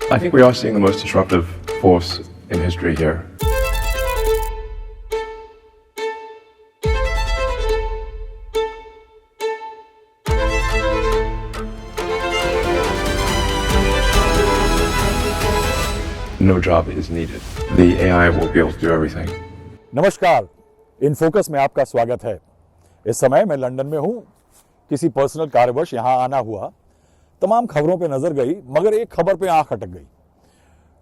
I think we are seeing the most disruptive force in history here. No job is needed. The AI will be able to do everything. नमस्कार, in focus में आपका स्वागत है। इस समय मैं London में हूं। किसी पर्सनल कार्यवश यहां आना हुआ। तमाम खबरों पे नजर गई, मगर एक खबर पे आंख अटक गई।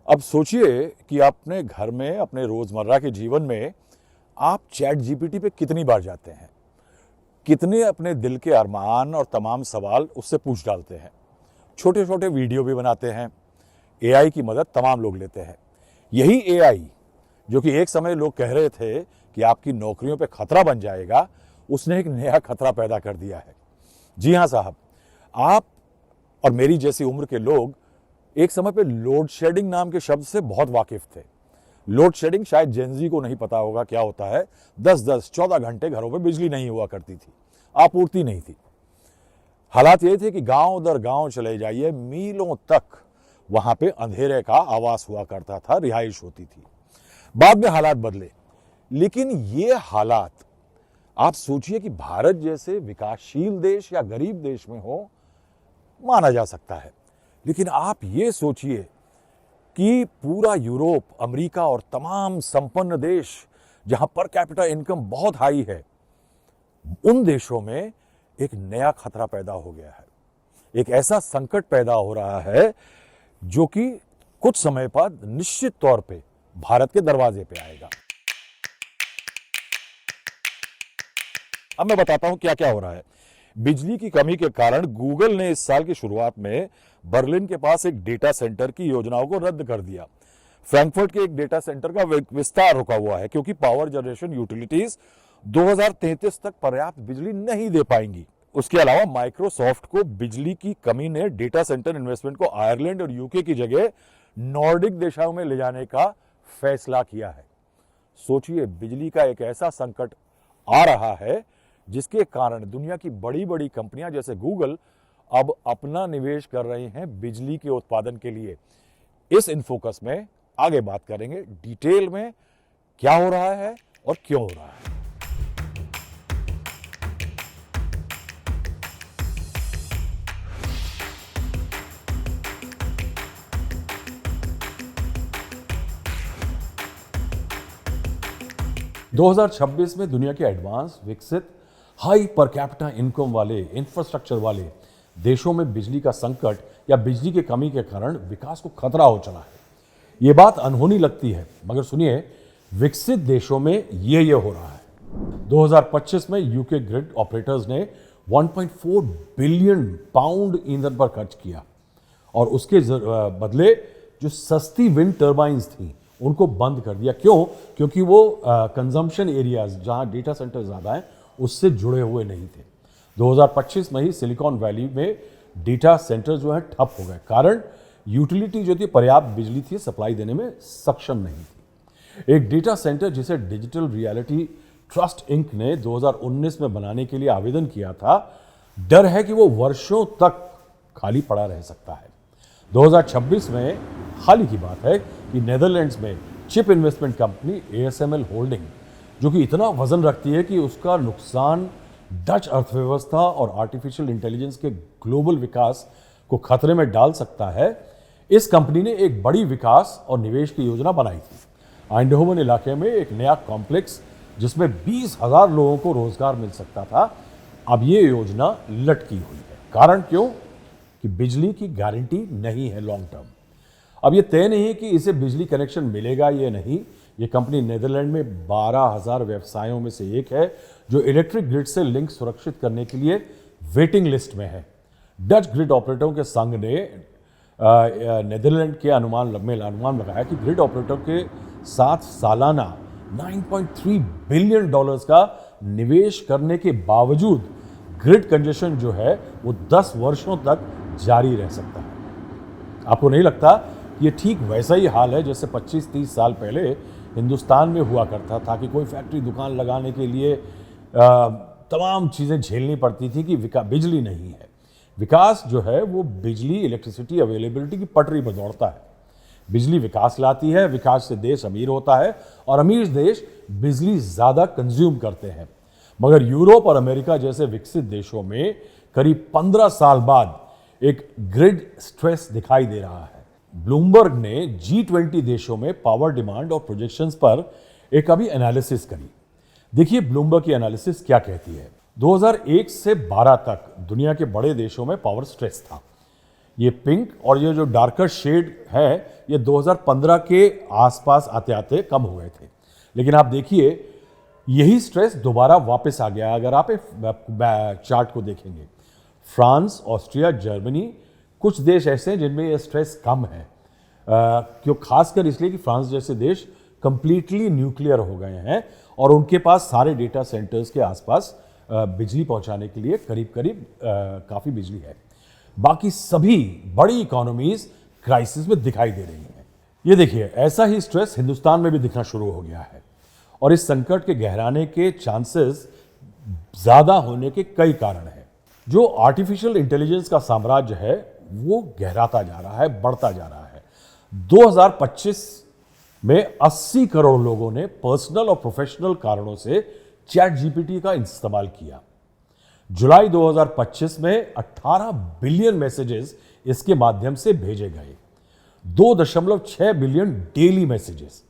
अब सोचिए कि अपने घर में, अपने रोजमर्रा के जीवन में आप चैट जीपीटी पे कितनी बार जाते हैं, कितने अपने दिल के अरमान और तमाम सवाल उससे पूछ डालते हैं। छोटे छोटे वीडियो भी बनाते हैं। एआई की मदद तमाम लोग लेते हैं। यही एआई जो कि एक समय लोग कह रहे थे कि आपकी नौकरियों पे खतरा बन जाएगा, उसने एक नया खतरा पैदा कर दिया है। जी हां साहब, आप और मेरी जैसी उम्र के लोग एक समय पे लोड शेडिंग नाम के शब्द से बहुत वाकिफ थे। लोड शेडिंग शायद जेनजी को नहीं पता होगा क्या होता है। 10-10, 14 घंटे घरों पे बिजली नहीं हुआ करती थी, आपूर्ति नहीं थी। हालात ये थे कि गांव दर गांव चले जाइए, मीलों तक वहां पे अंधेरे का आवास हुआ करता था, रिहाइश होती थी। बाद में हालात बदले, लेकिन ये हालात आप सोचिए कि भारत जैसे विकासशील देश या गरीब देश में हो, माना जा सकता है। लेकिन आप ये सोचिए कि पूरा यूरोप, अमेरिका और तमाम संपन्न देश जहां पर कैपिटा इनकम बहुत हाई है, उन देशों में एक नया खतरा पैदा हो गया है। एक ऐसा संकट पैदा हो रहा है जो कि कुछ समय बाद निश्चित तौर पे भारत के दरवाजे पे आएगा। अब मैं बताता हूं क्या क्या हो रहा है। बिजली की कमी के कारण गूगल ने इस साल की शुरुआत में बर्लिन के पास एक डेटा सेंटर की योजनाओं को रद्द कर दिया। फ्रैंकफर्ट के एक डेटा सेंटर का विस्तार रुका हुआ है क्योंकि पावर जनरेशन यूटिलिटीज 2033 तक पर्याप्त बिजली नहीं दे पाएंगी। उसके अलावा माइक्रोसॉफ्ट को बिजली की कमी ने डेटा सेंटर इन्वेस्टमेंट को आयरलैंड और यूके की जगह नॉर्डिक देशों में ले जाने का फैसला किया है। सोचिए, बिजली का एक ऐसा संकट आ रहा है जिसके कारण दुनिया की बड़ी बड़ी कंपनियां जैसे गूगल अब अपना निवेश कर रही हैं बिजली के उत्पादन के लिए। इस इनफोकस में आगे बात करेंगे डिटेल में क्या हो रहा है और क्यों हो रहा है। दो 2026 में दुनिया के एडवांस, विकसित, हाई पर कैपिटा इनकम वाले, इंफ्रास्ट्रक्चर वाले देशों में बिजली का संकट या बिजली की कमी के कारण विकास को खतरा हो चला है। ये बात अनहोनी लगती है, मगर सुनिए, विकसित देशों में ये हो रहा है। 2025 में यूके ग्रिड ऑपरेटर्स ने 1.4 बिलियन पाउंड ईंधन पर खर्च किया और उसके बदले जो सस्ती विंड टर्बाइंस थी उनको बंद कर दिया। क्यों? क्योंकि वो कंजम्पशन एरियाज जहां डेटा सेंटर ज्यादा हैं उससे जुड़े हुए नहीं थे। 2025 में ही सिलिकॉन वैली में डेटा सेंटर जो है ठप हो गए। कारण यूटिलिटी जो थी पर्याप्त बिजली थी सप्लाई देने में सक्षम नहीं थी। एक डेटा सेंटर जिसे डिजिटल रियलिटी ट्रस्ट इंक ने 2019 में बनाने के लिए आवेदन किया था, डर है कि वो वर्षों तक खाली पड़ा रह सकता है। 2026 में हाल ही की बात है कि नेदरलैंड्स में chip investment company ASML holding, जो कि इतना वजन रखती है कि उसका नुकसान डच अर्थव्यवस्था और आर्टिफिशियल इंटेलिजेंस के ग्लोबल विकास को खतरे में डाल सकता है, इस कंपनी ने एक बड़ी विकास और निवेश की योजना बनाई थी। आइंडहोवन इलाके में एक नया कॉम्प्लेक्स जिसमें 20,000 लोगों को रोजगार मिल सकता था। अब ये योजना लटकी हुई है। कारण क्यों? कि बिजली की गारंटी नहीं है लॉन्ग टर्म। अब ये तय नहीं है कि इसे बिजली कनेक्शन मिलेगा या नहीं। ये कंपनी नीदरलैंड में 12,000 व्यवसायों में से एक है जो इलेक्ट्रिक ग्रिड से लिंक सुरक्षित करने के लिए वेटिंग लिस्ट में है। डच ग्रिड ऑपरेटरों के संघ ने नीदरलैंड के अनुमान लगाया कि ग्रिड ऑपरेटर के साथ सालाना $9.3 बिलियन का निवेश करने के बावजूद ग्रिड कंजेशन जो है वो 10 वर्षों तक जारी रह सकता है। आपको नहीं लगता ये ठीक वैसा ही हाल है जैसे 25-30 साल पहले हिंदुस्तान में हुआ करता था कि कोई फैक्ट्री दुकान लगाने के लिए तमाम चीज़ें झेलनी पड़ती थी कि बिजली नहीं है। विकास जो है वो बिजली, इलेक्ट्रिसिटी अवेलेबिलिटी की पटरी पर दौड़ता है। बिजली विकास लाती है, विकास से देश अमीर होता है और अमीर देश बिजली ज्यादा कंज्यूम करते हैं। मगर यूरोप और अमेरिका जैसे विकसित देशों में करीब 15 साल बाद एक ग्रिड स्ट्रेस दिखाई दे रहा है। ब्लूमबर्ग ने G20 देशों में पावर डिमांड और प्रोजेक्शंस पर एक अभी एनालिसिस करी। देखिए ब्लूमबर्ग की एनालिसिस क्या कहती है। 2001 से 12 तक दुनिया के बड़े देशों में पावर स्ट्रेस था। ये पिंक और ये जो डार्कर शेड है ये 2015 के आसपास आते आते कम हो गए थे। लेकिन आप देखिए यही स्ट्रेस दोबारा वापस आ गया। अगर आप चार्ट को देखेंगे, फ्रांस, ऑस्ट्रिया, जर्मनी, कुछ देश ऐसे हैं जिनमें ये स्ट्रेस कम है। क्यों? खासकर इसलिए कि फ्रांस जैसे देश कंप्लीटली न्यूक्लियर हो गए हैं और उनके पास सारे डेटा सेंटर्स के आसपास बिजली पहुंचाने के लिए करीब करीब काफ़ी बिजली है। बाकी सभी बड़ी इकोनॉमीज क्राइसिस में दिखाई दे रही हैं। ये देखिए ऐसा ही स्ट्रेस हिंदुस्तान में भी दिखना शुरू हो गया है और इस संकट के गहराने के चांसेस ज़्यादा होने के कई कारण हैं। जो आर्टिफिशियल इंटेलिजेंस का साम्राज्य है वो गहराता जा रहा है, बढ़ता जा रहा है। 2025 में 80 करोड़ लोगों ने पर्सनल और प्रोफेशनल कारणों से चैट जीपीटी का इस्तेमाल किया। जुलाई 2025 में 18 बिलियन मैसेजेस इसके माध्यम से भेजे गए। 2.6 बिलियन डेली मैसेजेस।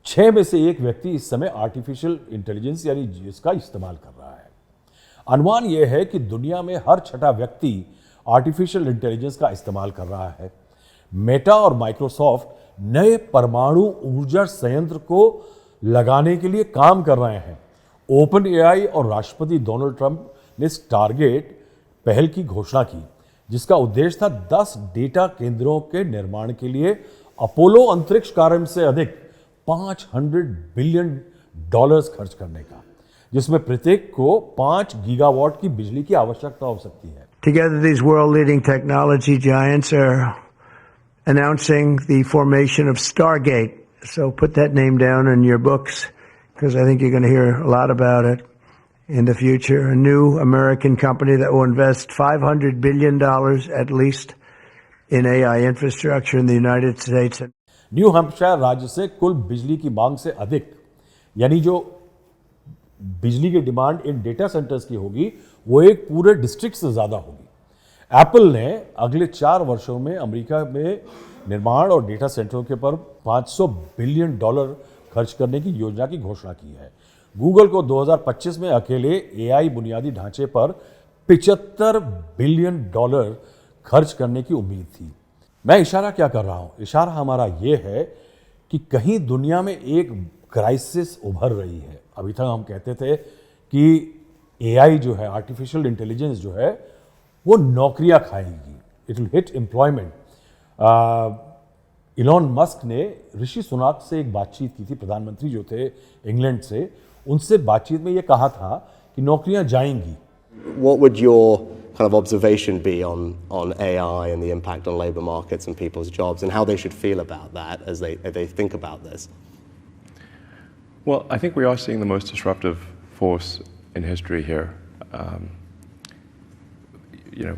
6 में से एक व्यक्ति इस समय आर्टिफिशियल इंटेलिजेंस यानी इसका इस्तेमाल कर रहा है। अनुमान यह है कि दुनिया में हर छठा व्यक्ति आर्टिफिशियल इंटेलिजेंस का इस्तेमाल कर रहा है। मेटा और माइक्रोसॉफ्ट नए परमाणु ऊर्जा संयंत्र को लगाने के लिए काम कर रहे हैं। ओपन एआई और राष्ट्रपति डोनाल्ड ट्रंप ने स्टारगेट पहल की घोषणा की, जिसका उद्देश्य था 10 डेटा केंद्रों के निर्माण के लिए अपोलो अंतरिक्ष कार्यक्रम से अधिक $500 बिलियन खर्च करने का, जिसमें प्रत्येक को 5 गीगावाट की बिजली की आवश्यकता हो सकती है। Together, these world-leading technology giants are announcing the formation of Stargate. So put that name down in your books, because I think you're going to hear a lot about it in the future. A new American company that will invest $500 billion at least in AI infrastructure in the United States. New Hampshire राज्य से कुल बिजली की मांग से अधिक, यानी जो बिजली की डिमांड इन डेटा सेंटर्स की होगी वो एक पूरे डिस्ट्रिक्ट से ज्यादा होगी। एप्पल ने अगले 4 वर्षों में अमेरिका में निर्माण और डेटा सेंटरों के पर $500 बिलियन खर्च करने की योजना की घोषणा की है। गूगल को 2025 में अकेले एआई बुनियादी ढांचे पर $75 बिलियन खर्च करने की उम्मीद थी। मैं इशारा क्या कर रहा हूं? इशारा हमारा यह है कि कहीं दुनिया में एक क्राइसिस उभर रही है। अभी तक हम कहते थे कि एआई जो है, आर्टिफिशियल इंटेलिजेंस जो है, वो नौकरियां खाएगी, it will hit employment. Elon Musk ने ऋषि सुनाक से एक बातचीत की थी, प्रधानमंत्री जो थे इंग्लैंड से, उनसे बातचीत में ये कहा था कि नौकरियां जाएंगी। What would your kind of observation be on AI and the impact on labor markets and people's jobs and how they should feel about that as they think about this? Well, I think we are seeing the most disruptive force in history here.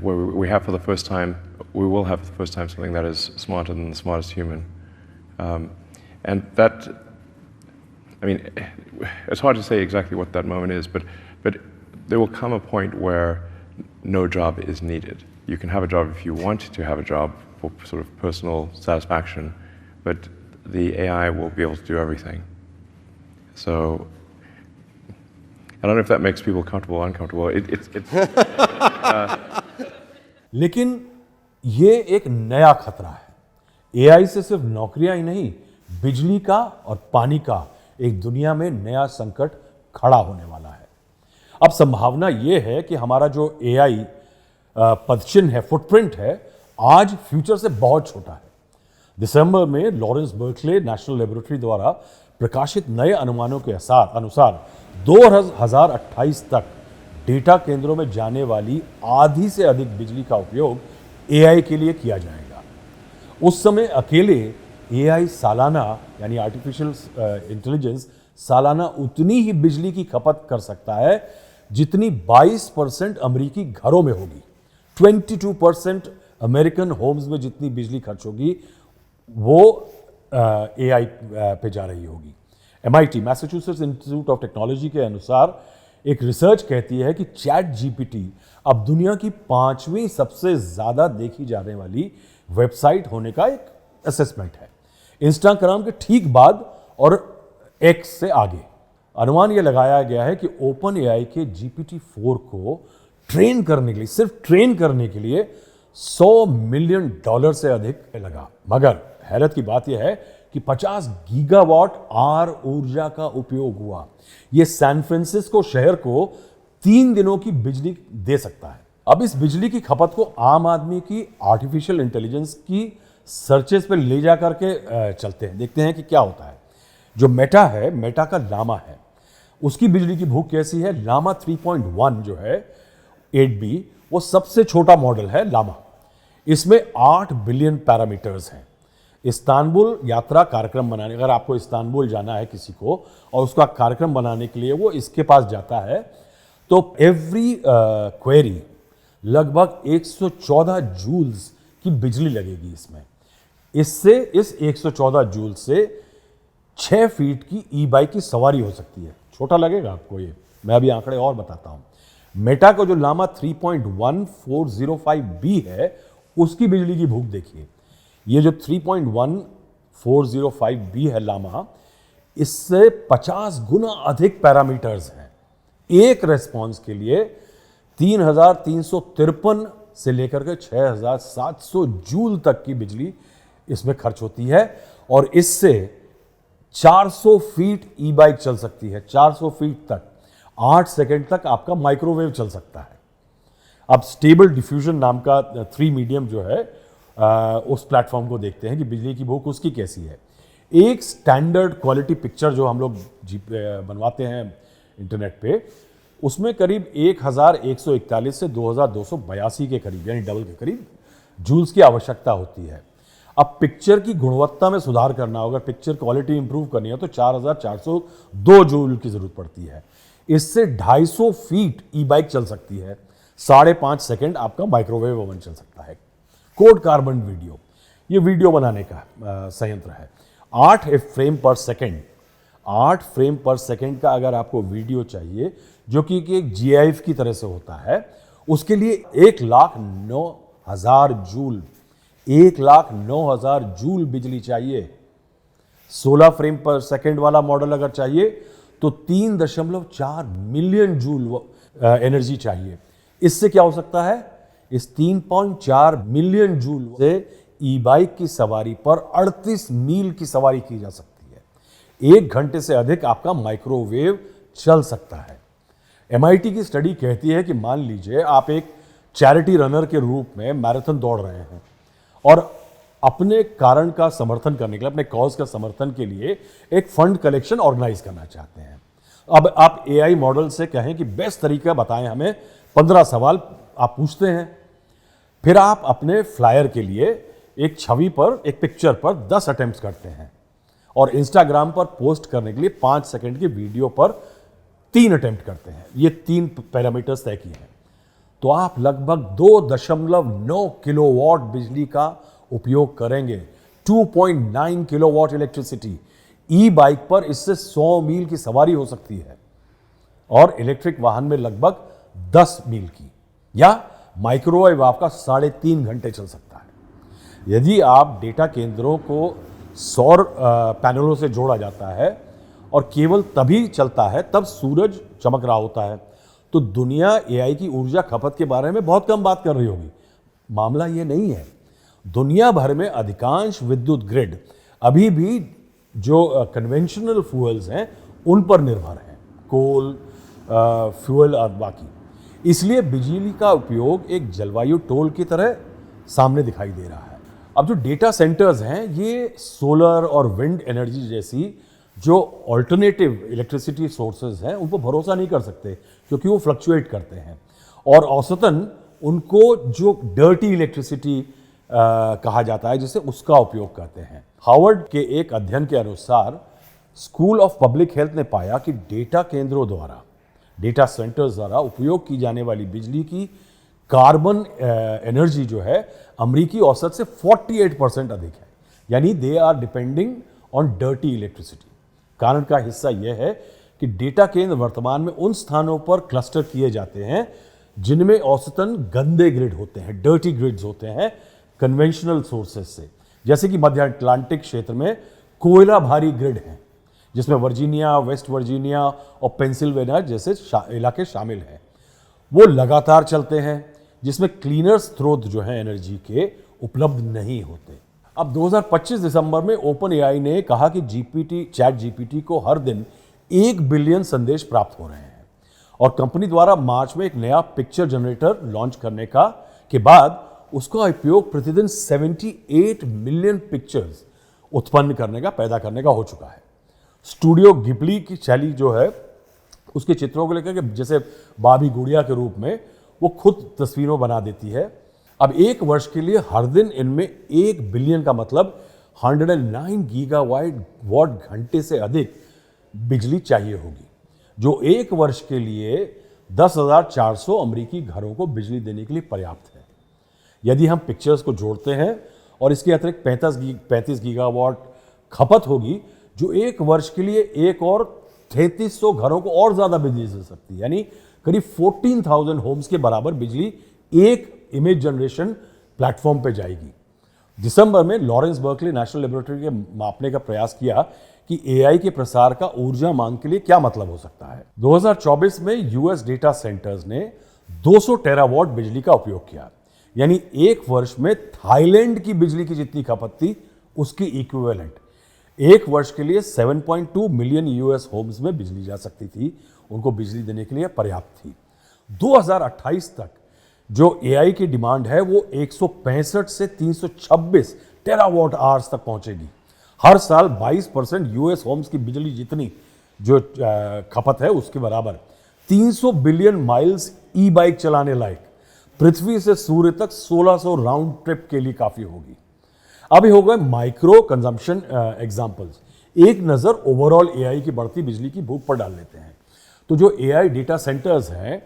Where we have for the first time, we will have for the first time something that is smarter than the smartest human. And that, I mean, it's hard to say exactly what that moment is, but there will come a point where no job is needed. You can have a job if you want to have a job for sort of personal satisfaction, but the AI will be able to do everything. So I don't know if that makes people comfortable or uncomfortable. लेकिन ये एक नया खतरा है। AI से सिर्फ नौकरियां ही नहीं, बिजली का और पानी का एक दुनिया में नया संकट खड़ा होने वाला है। अब संभावना ये है कि हमारा जो एआई पदचिन्ह है, फुटप्रिंट है, आज फ्यूचर से बहुत छोटा है। दिसंबर में लॉरेंस बर्कले नेशनल लेबोरेटरी द्वारा प्रकाशित नए अनुमानों के अनुसार 2028 तक डेटा केंद्रों में जाने वाली आधी से अधिक बिजली का उपयोग एआई के लिए किया जाएगा। उस समय अकेले एआई सालाना, यानी आर्टिफिशियल इंटेलिजेंस सालाना उतनी ही बिजली की खपत कर सकता है जितनी 22% अमेरिकी घरों में होगी। 22% अमेरिकन होम्स में जितनी बिजली खर्च होगी वो AI पे जा रही होगी। MIT Massachusetts institute of technology के अनुसार एक रिसर्च कहती है कि चैट GPT अब दुनिया की 5वीं सबसे ज्यादा देखी जाने वाली वेबसाइट होने का एक असेसमेंट है, इंस्टाग्राम के ठीक बाद और एक्स से आगे। अनुमान यह लगाया गया है कि ओपन AI के GPT-4 को ट्रेन करने के लिए, सिर्फ ट्रेन करने के लिए $100 मिलियन से अधिक लगा। मगर हैरत की बात यह है कि 50 गीगावाट आर ऊर्जा का उपयोग हुआ। यह सैन फ्रांसिस्को शहर को 3 दिनों की बिजली दे सकता है। अब इस बिजली की खपत को आम आदमी की आर्टिफिशियल इंटेलिजेंस की सर्चेस पे ले जा करके चलते हैं, देखते हैं कि क्या होता है। जो मेटा है, मेटा का लामा है, उसकी बिजली की भूख कैसी है। लामा 3.1 जो है 8B, वो सबसे छोटा मॉडल है लामा। इसमें 8 बिलियन पैरामीटर्स हैं। इस्तांबुल यात्रा कार्यक्रम बनाने, अगर आपको इस्तांबुल जाना है किसी को और उसका कार्यक्रम बनाने के लिए वो इसके पास जाता है, तो एवरी क्वेरी लगभग 114 जूल्स की बिजली लगेगी इसमें। इससे इस 114 जूल से 6 फीट की ई बाइक की सवारी हो सकती है। छोटा लगेगा आपको ये, मैं अभी आंकड़े और बताता हूं। मेटा को जो लामा 3.1405B है, उसकी बिजली की भूख देखिए। ये जो 3.1405B है लामा, इससे 50 गुना अधिक पैरामीटर्स हैं। एक रेस्पॉन्स के लिए 3353 से लेकर के 6700 जूल तक की बिजली इसमें खर्च होती है और इससे 400 फीट ई बाइक चल सकती है। 400 फीट तक 8 सेकंड तक आपका माइक्रोवेव चल सकता है। अब स्टेबल डिफ्यूजन नाम का 3 मीडियम जो है, उस प्लेटफॉर्म को देखते हैं कि बिजली की भूख उसकी कैसी है। एक स्टैंडर्ड क्वालिटी पिक्चर जो हम लोग बनवाते हैं इंटरनेट पे, उसमें करीब 1141 से 2282 के करीब, यानी डबल के करीब जूल्स की आवश्यकता होती है। अब पिक्चर की गुणवत्ता में सुधार करना हो, अगर पिक्चर क्वालिटी इंप्रूव करनी है, तो 4402 जूल की जरूरत पड़ती है। इससे 250 फीट ई बाइक चल सकती है। 5.5 सेकंड आपका माइक्रोवेव ओवन चल सकता है। कोड कार्बन वीडियो, ये वीडियो बनाने का संयंत्र है। 8 फ्रेम पर सेकंड, 8 फ्रेम पर सेकंड का अगर आपको वीडियो चाहिए, जो कि एक GIF की तरह से होता है, उसके लिए 1,09,000 जूल, 1,09,000 जूल बिजली चाहिए। 16 फ्रेम पर सेकंड वाला मॉडल अगर चाहिए तो 3.4 मिलियन जूल एनर्जी चाहिए। इससे क्या हो सकता है, इस 3.4 मिलियन जूल से ई बाइक की सवारी पर 38 मील की सवारी की जा सकती है। 1 घंटे से अधिक आपका माइक्रोवेव चल सकता है। MIT की स्टडी कहती है कि मान लीजिए आप एक चैरिटी रनर के रूप में मैराथन दौड़ रहे हैं और अपने कारण का समर्थन करने के लिए, अपने कॉज का समर्थन के लिए एक फंड कलेक्शन ऑर्गेनाइज करना चाहते हैं। अब आप AI मॉडल से कहें कि बेस्ट तरीका बताएं हमें, 15 सवाल आप पूछते हैं। फिर आप अपने फ्लायर के लिए एक छवि पर, एक पिक्चर पर 10 अटेम्प्ट्स करते हैं और इंस्टाग्राम पर पोस्ट करने के लिए 5 सेकंड के वीडियो पर 3 अटेम्प्ट करते हैं। ये 3 पैरामीटर्स तय किए हैं। तो आप लगभग 2.9 किलोवाट बिजली का उपयोग करेंगे। 2.9 किलोवाट इलेक्ट्रिसिटी। ई बाइक पर इससे 100 मील की सवारी हो सकती है और इलेक्ट्रिक वाहन में लगभग 10 मील की, या माइक्रोवेव आपका 3.5 घंटे चल सकता है। यदि आप डेटा केंद्रों को सौर पैनलों से जोड़ा जाता है और केवल तभी चलता है तब सूरज चमक रहा होता है, तो दुनिया AI की ऊर्जा खपत के बारे में बहुत कम बात कर रही होगी। मामला ये नहीं है। दुनिया भर में अधिकांश विद्युत ग्रिड अभी भी जो कन्वेंशनल फ्यूल्स हैं उन पर निर्भर हैं, कोल, फ्यूल और बाकी। इसलिए बिजली का उपयोग एक जलवायु टोल की तरह सामने दिखाई दे रहा है। अब जो डेटा सेंटर्स हैं, ये सोलर और विंड एनर्जी जैसी जो ऑल्टरनेटिव इलेक्ट्रिसिटी सोर्सेज हैं, उन पर भरोसा नहीं कर सकते क्योंकि वो फ्लक्चुएट करते हैं और औसतन उनको जो डर्टी इलेक्ट्रिसिटी कहा जाता है, जिसे उसका उपयोग करते हैं। हार्वर्ड के एक अध्ययन के अनुसार स्कूल ऑफ पब्लिक हेल्थ ने पाया कि डेटा केंद्रों द्वारा, डेटा सेंटर्स द्वारा उपयोग की जाने वाली बिजली की कार्बन एनर्जी जो है अमेरिकी औसत से 48% अधिक है। यानी they are depending on dirty electricity. कारण का हिस्सा यह है कि डेटा केंद्र वर्तमान में उन स्थानों पर क्लस्टर किए जाते हैं जिनमें औसतन गंदे ग्रिड होते हैं, डर्टी ग्रिड्स होते हैं कन्वेंशनल सोर्सेज से। जैसे कि मध्य अटलांटिक क्षेत्र में कोयला भारी ग्रिड हैं, जिसमें वर्जीनिया, वेस्ट वर्जीनिया और पेंसिल्वेनिया जैसे इलाके शामिल हैं। वो लगातार चलते हैं, जिसमें क्लीनर स्रोत जो है एनर्जी के उपलब्ध नहीं होते। अब 2025 दिसंबर में ओपन एआई ने कहा कि चैट जीपीटी को हर दिन 1 बिलियन संदेश प्राप्त हो रहे हैं, और कंपनी द्वारा मार्च में एक नया पिक्चर जनरेटर लॉन्च करने के बाद उसका उपयोग प्रतिदिन 78 मिलियन पिक्चर्स उत्पन्न करने का, पैदा करने का हो चुका है। स्टूडियो गिबली की शैली जो है उसके चित्रों को लेकर के, जैसे बाबी गुड़िया के रूप में, वो खुद तस्वीरों बना देती है। अब 1 वर्ष के लिए हर दिन इनमें 1 बिलियन का मतलब 109 गीगावाट घंटे से अधिक बिजली चाहिए होगी, जो 1 वर्ष के लिए 10,400 अमेरिकी घरों को बिजली देने के लिए पर्याप्त है। यदि हम पिक्चर्स को जोड़ते हैं और इसके अतिरिक्त 35 गीगावाट खपत होगी, जो 1 वर्ष के लिए एक और 3300 घरों को और ज्यादा बिजली दे सकती है, यानी करीब 14,000 होम्स के बराबर बिजली एक इमेज जनरेशन प्लेटफॉर्म पे जाएगी। दिसंबर में लॉरेंस बर्कली नेशनल लेबोरेटरी के मापने का प्रयास किया कि एआई के प्रसार का ऊर्जा मांग के लिए क्या मतलब हो सकता है। 2024 में यूएस डेटा सेंटर्स ने 200 टेरावाट बिजली का उपयोग किया, यानी 1 वर्ष में थाईलैंड की बिजली की जितनी खपत थी उसकी इक्विवेलेंट। 1 वर्ष के लिए 7.2 मिलियन यूएस होम्स में बिजली जा सकती थी, उनको बिजली देने के लिए पर्याप्त थी। 2028 तक जो एआई की डिमांड है वो 165 से 326 टेरावाट आवर्स तक पहुंचेगी। हर साल 22% यूएस होम्स की बिजली जितनी जो खपत है उसके बराबर 300 बिलियन माइल्स ई बाइक चलाने लायक पृथ्वी से सूर्य तक 1600 राउंड ट्रिप के लिए काफी होगी। अभी हो गए माइक्रो कंजम्पशन एग्जांपल्स। एक नजर ओवरऑल एआई की बढ़ती बिजली की भूख पर डाल लेते हैं। तो जो एआई डेटा सेंटर्स हैं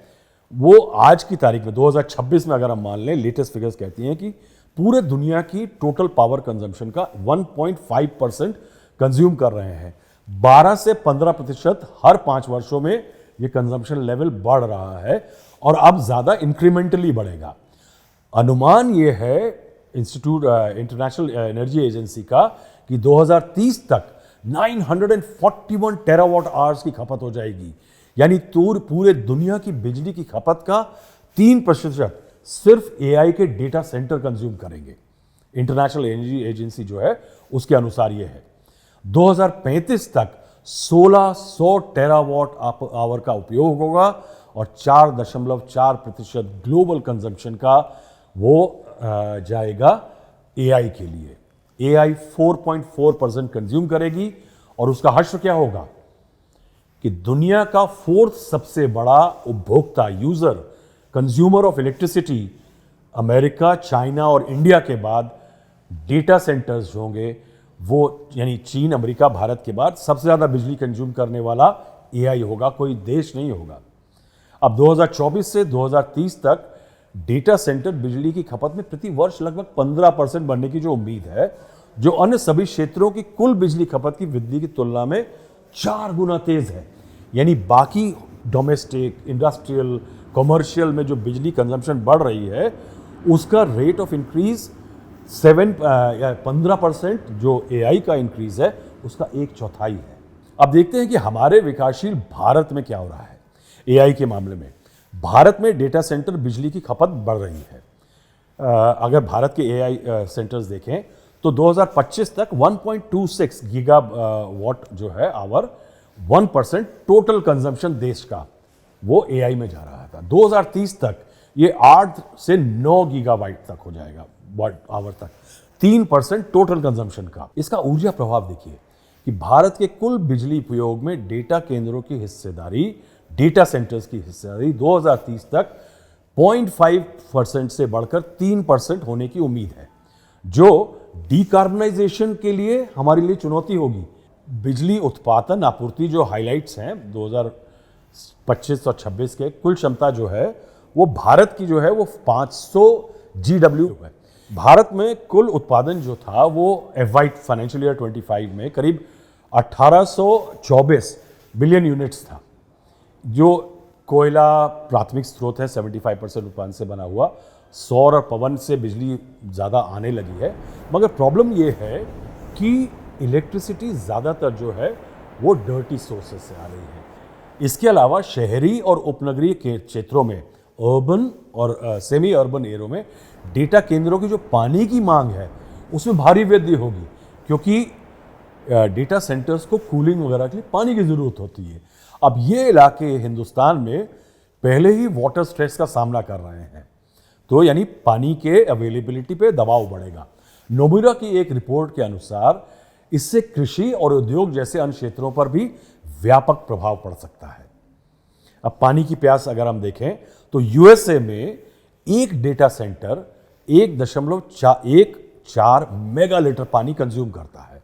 वो आज की तारीख में 2026 में अगर हम मान लें, लेटेस्ट फिगर्स कहती हैं कि पूरे दुनिया की टोटल पावर कंजम्पशन का 1.5% कंज्यूम कर रहे हैं। 12 से 15% हर 5 वर्षों में ये कंजम्पशन लेवल बढ़ रहा है और अब ज्यादा इंक्रीमेंटली बढ़ेगा। अनुमान ये है इंटरनेशनल एनर्जी एजेंसी का कि 2030 तक 941 टेरावाट आवर्स की खपत हो जाएगी, यानी पूरे दुनिया की बिजली की खपत का 3% सिर्फ एआई के डेटा सेंटर कंज्यूम करेंगे। इंटरनेशनल एनर्जी एजेंसी जो है उसके अनुसार यह है 2035 तक 1600 टेरावाट आवर का उपयोग होगा और 4.4% ग्लोबल कंजम्पशन का वो जाएगा एआई के लिए। एआई 4.4% कंज्यूम करेगी और उसका हश्र क्या होगा कि दुनिया का 4th सबसे बड़ा उपभोक्ता, user, consumer of electricity America, China और इंडिया के बाद डेटा सेंटर्स होंगे। वो यानी चीन, अमेरिका, भारत के बाद सबसे ज्यादा बिजली कंज्यूम करने वाला एआई होगा, कोई देश नहीं होगा। अब 2024 से 2030 तक डेटा सेंटर बिजली की खपत में प्रति वर्ष लगभग 15% बढ़ने की जो उम्मीद है, जो अन्य सभी क्षेत्रों की कुल बिजली खपत की वृद्धि की तुलना में 4 गुना तेज है। यानी बाकी डोमेस्टिक, इंडस्ट्रियल, कमर्शियल में जो बिजली कंजम्पशन बढ़ रही है उसका रेट ऑफ इंक्रीज 15%, जो एआई का इंक्रीज है उसका 1/4 है। अब देखते हैं कि हमारे विकासशील भारत में क्या हो रहा है एआई के मामले में। भारत में डेटा सेंटर बिजली की खपत बढ़ रही है। अगर भारत के एआई सेंटर्स देखें तो 2025 तक 1.26 गीगावाट जो है आवर 1% टोटल कंजम्पशन देश का वो एआई में जा रहा था। 2030 तक ये 8 से 9 गीगावाट तक हो जाएगा, वाट आवर तक, 3% टोटल कंजम्पशन का। इसका ऊर्जा प्रभाव देखिए कि भारत के कुल बिजली उपयोग में डेटा केंद्रों की हिस्सेदारी, डेटा सेंटर्स की हिस्सेदारी 2030 तक 0.5% से बढ़कर 3% होने की उम्मीद है, जो डीकार्बनाइजेशन के लिए हमारे लिए चुनौती होगी। बिजली उत्पादन आपूर्ति जो हाइलाइट्स हैं 2025 और 26 के कुल क्षमता जो है वो भारत की जो है वो 500 GW है, भारत में कुल उत्पादन जो था वो FY फाइनेंशियल ईयर 25 में करीब 1824 बिलियन यूनिट्स था। जो कोयला प्राथमिक स्रोत है 75% उत्पादन से बना हुआ, सौर और पवन से बिजली ज़्यादा आने लगी है, मगर प्रॉब्लम ये है कि इलेक्ट्रिसिटी ज़्यादातर जो है वो डर्टी सोर्सेज से आ रही है। इसके अलावा शहरी और उपनगरीय के क्षेत्रों में, अर्बन और सेमी अर्बन एरिया में डेटा केंद्रों की जो पानी की मांग है उसमें भारी वृद्धि होगी, क्योंकि डेटा सेंटर्स को कूलिंग वगैरह के लिए पानी की ज़रूरत होती है। अब ये इलाके हिंदुस्तान में पहले ही वाटर स्ट्रेस का सामना कर रहे हैं, तो यानी पानी के अवेलेबिलिटी पे दबाव बढ़ेगा। नोमुरा की एक रिपोर्ट के अनुसार इससे कृषि और उद्योग जैसे अन्य क्षेत्रों पर भी व्यापक प्रभाव पड़ सकता है। अब पानी की प्यास अगर हम देखें तो यूएसए में एक डेटा सेंटर 1.14 मेगा लीटर पानी कंज्यूम करता है।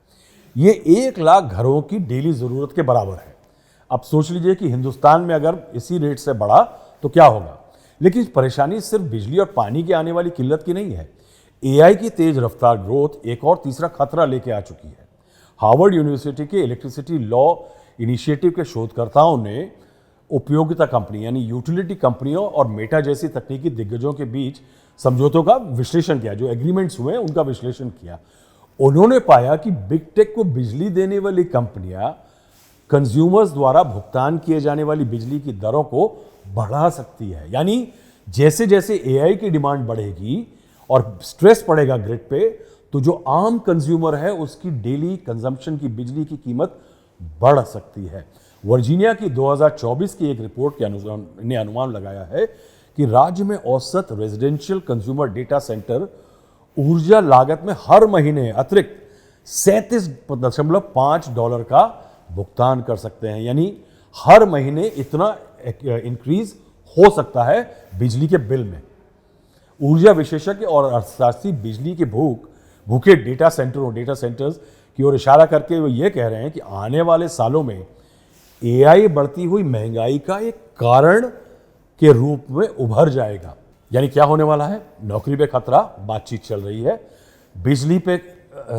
ये 1 लाख घरों की डेली जरूरत के बराबर है। अब सोच लीजिए कि हिंदुस्तान में अगर इसी रेट से बढ़ा तो क्या होगा। लेकिन परेशानी सिर्फ बिजली और पानी की आने वाली किल्लत की नहीं है। एआई की तेज रफ्तार ग्रोथ एक और तीसरा खतरा लेके आ चुकी है। हार्वर्ड यूनिवर्सिटी के इलेक्ट्रिसिटी लॉ इनिशिएटिव के शोधकर्ताओं ने उपयोगिता कंपनी यानी यूटिलिटी कंपनियों और मेटा जैसी तकनीकी दिग्गजों के बीच समझौतों का विश्लेषण किया, जो एग्रीमेंट्स हुए उनका विश्लेषण किया। उन्होंने पाया कि बिग टेक को बिजली देने वाली कंपनियां कंज्यूमर्स द्वारा भुगतान किए जाने वाली बिजली की दरों को बढ़ा सकती है। यानी जैसे जैसे एआई की डिमांड बढ़ेगी और स्ट्रेस पड़ेगा ग्रिड पे, तो जो आम कंज्यूमर है उसकी डेली कंजम्पशन की बिजली की कीमत बढ़ सकती है। वर्जीनिया की 2024 की एक रिपोर्ट के अनुमान लगाया है कि राज्य में औसत रेजिडेंशियल कंज्यूमर डेटा सेंटर ऊर्जा लागत में हर महीने अतिरिक्त $37.5 का भुगतान कर सकते हैं। यानी हर महीने इतना इंक्रीज हो सकता है बिजली के बिल में। ऊर्जा विशेषज्ञ और अर्थशास्त्री बिजली के भूखे डेटा सेंटर्स की ओर इशारा करके वो ये कह रहे हैं कि आने वाले सालों में एआई बढ़ती हुई महंगाई का एक कारण के रूप में उभर जाएगा। यानी क्या होने वाला है, नौकरी पे खतरा, बातचीत चल रही है, बिजली पे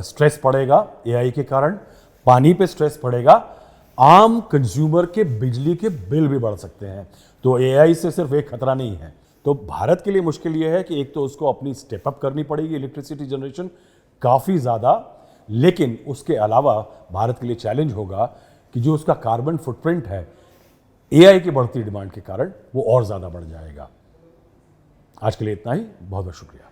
स्ट्रेस पड़ेगा एआई के कारण, पानी पे स्ट्रेस पड़ेगा, आम कंज्यूमर के बिजली के बिल भी बढ़ सकते हैं। तो एआई से सिर्फ एक खतरा नहीं है। तो भारत के लिए मुश्किल यह है कि एक तो उसको अपनी स्टेप अप करनी पड़ेगी इलेक्ट्रिसिटी जनरेशन काफ़ी ज़्यादा, लेकिन उसके अलावा भारत के लिए चैलेंज होगा कि जो उसका कार्बन फुटप्रिंट है एआई की बढ़ती डिमांड के कारण वो और ज़्यादा बढ़ जाएगा। आज के लिए इतना ही, बहुत बहुत शुक्रिया।